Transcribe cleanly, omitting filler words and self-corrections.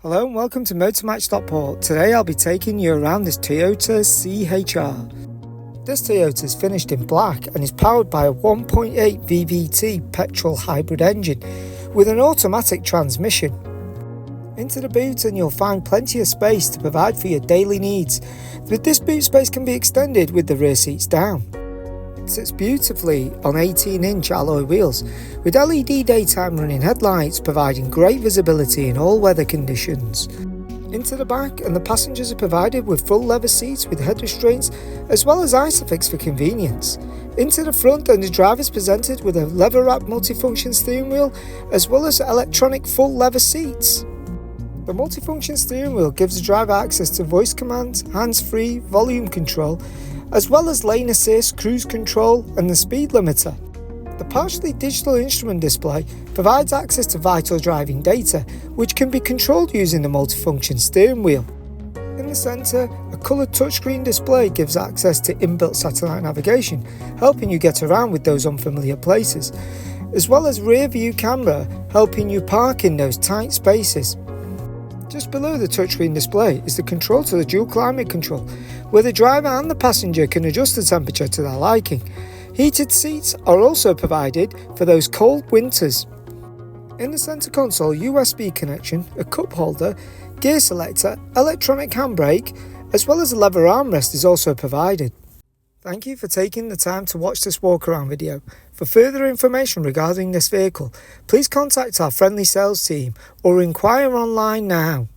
Hello and welcome to Motor Match Stockport. Today I'll be taking you around this Toyota CHR. This Toyota is finished in black and is powered by a 1.8 VVT petrol hybrid engine with an automatic transmission. Into the boot and you'll find plenty of space to provide for your daily needs, but this boot space can be extended with the rear seats down. It sits beautifully on 18-inch alloy wheels with LED daytime running headlights providing great visibility in all weather conditions. Into the back and the passengers are provided with full leather seats with head restraints as well as ISOFIX for convenience. Into the front and the driver is presented with a leather wrapped multifunction steering wheel as well as electronic full leather seats. The multifunction steering wheel gives the driver access to voice commands, hands-free, volume control, as well as lane assist, cruise control and the speed limiter. The partially digital instrument display provides access to vital driving data, which can be controlled using the multifunction steering wheel. In the centre, a coloured touchscreen display gives access to inbuilt satellite navigation, helping you get around with those unfamiliar places, as well as rear view camera, helping you park in those tight spaces. Just below the touchscreen display is the control to the dual climate control, where the driver and the passenger can adjust the temperature to their liking. Heated seats are also provided for those cold winters. In the centre console, USB connection, a cup holder, gear selector, electronic handbrake, as well as a leather armrest is also provided. Thank you for taking the time to watch this walk around video. For further information regarding this vehicle, please contact our friendly sales team or inquire online now.